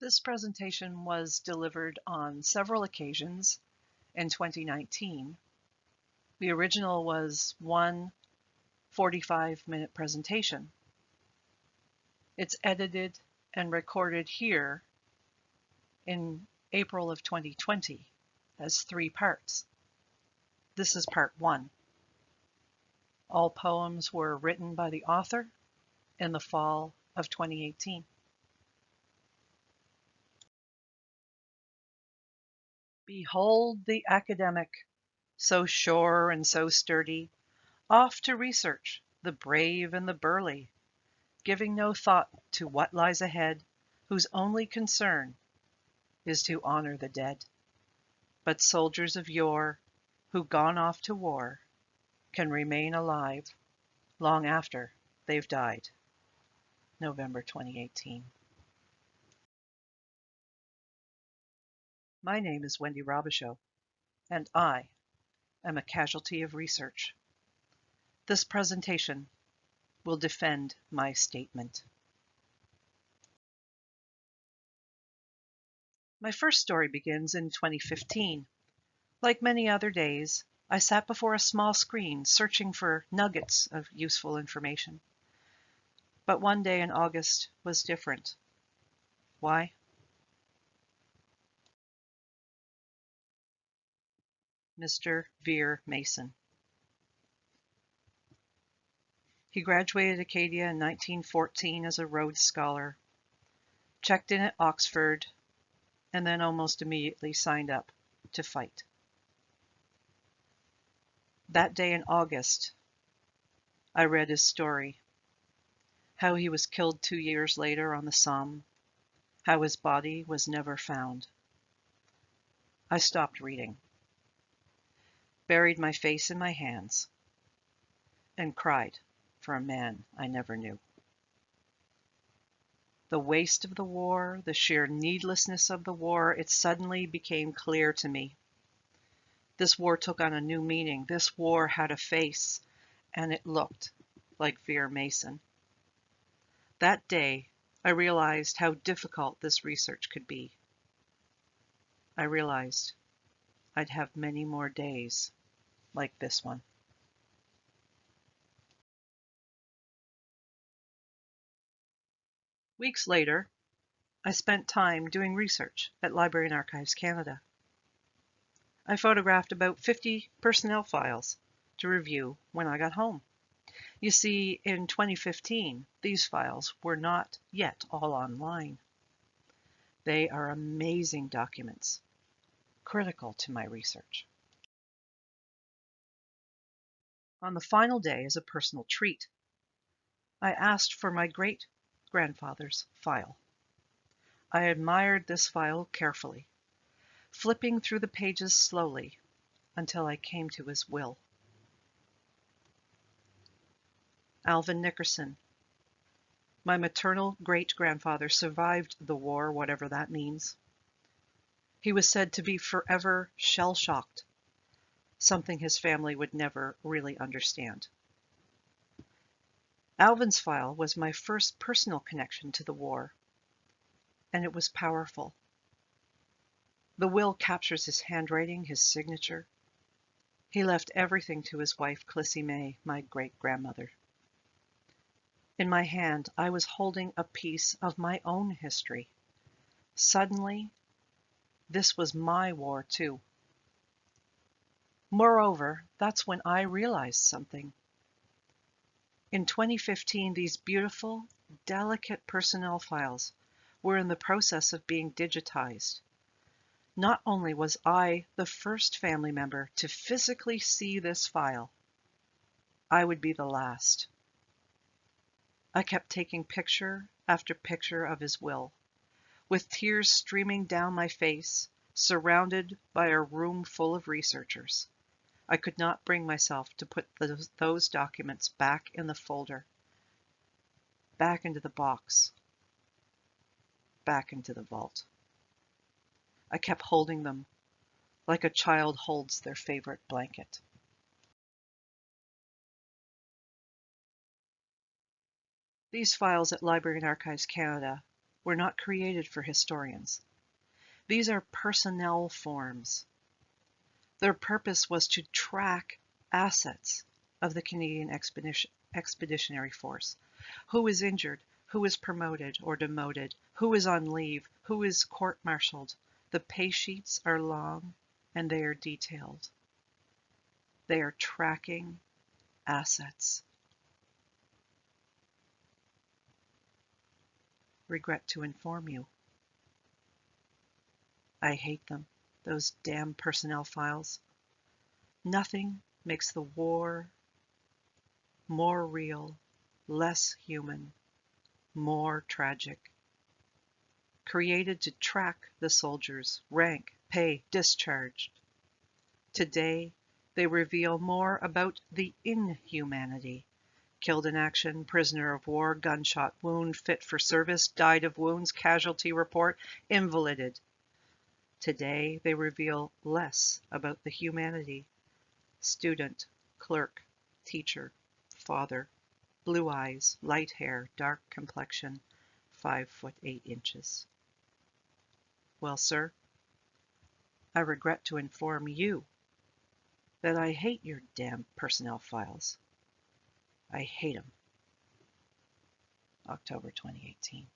This presentation was delivered on several occasions in 2019. The original was one 45-minute presentation. It's edited and recorded here in April of 2020 as 3 parts. This is part 1. All poems were written by the author in the fall of 2018. Behold the academic, so sure and so sturdy, off to research, the brave and the burly, giving no thought to what lies ahead, whose only concern is to honor the dead. But soldiers of yore, who gone off to war, can remain alive long after they've died. November 2018. My name is Wendy Robicheau, and I am a casualty of research. This presentation will defend my statement. My first story begins in 2015. Like many other days, I sat before a small screen searching for nuggets of useful information. But one day in August was different. Why? Mr. Veer Mason. He graduated Acadia in 1914 as a Rhodes Scholar, checked in at Oxford, and then almost immediately signed up to fight. That day in August, I read his story, how he was killed 2 years later on the Somme, how his body was never found. I stopped reading, buried my face in my hands, and cried for a man I never knew. The waste of the war, the sheer needlessness of the war, it suddenly became clear to me. This war took on a new meaning. This war had a face, and it looked like Veer Mason. That day, I realized how difficult this research could be. I realized I'd have many more days like this one. Weeks later, I spent time doing research at Library and Archives Canada. I photographed about 50 personnel files to review when I got home. You see, in 2015, these files were not yet all online. They are amazing documents, critical to my research. On the final day, as a personal treat, I asked for my great-grandfather's file. I admired this file carefully, flipping through the pages slowly until I came to his will. Alvin Nickerson. My maternal great-grandfather survived the war, whatever that means. He was said to be forever shell-shocked, something his family would never really understand. Alvin's file was my first personal connection to the war, and it was powerful. The will captures his handwriting, his signature. He left everything to his wife, Clissy May, my great-grandmother. In my hand, I was holding a piece of my own history. Suddenly, this was my war too. Moreover, that's when I realized something. In 2015, these beautiful, delicate personnel files were in the process of being digitized. Not only was I the first family member to physically see this file, I would be the last. I kept taking picture after picture of his will, with tears streaming down my face, surrounded by a room full of researchers. I could not bring myself to put those documents back in the folder, back into the box, back into the vault. I kept holding them like a child holds their favorite blanket. These files at Library and Archives Canada were not created for historians. These are personnel forms. Their purpose was to track assets of the Canadian Expeditionary Force. Who is injured, who is promoted or demoted, who is on leave, who is court-martialed. The pay sheets are long and they are detailed. They are tracking assets. Regret to inform you, I hate them, those damn personnel files. Nothing makes the war more real, less human, more tragic. Created to track the soldiers, rank, pay, discharged. Today, they reveal more about the inhumanity. Killed in action, prisoner of war, gunshot wound, fit for service, died of wounds, casualty report, invalided. Today, they reveal less about the humanity. Student, clerk, teacher, father, blue eyes, light hair, dark complexion, 5 foot 8 inches. Well, sir, I regret to inform you that I hate your damn personnel files. I hate them. October 2018.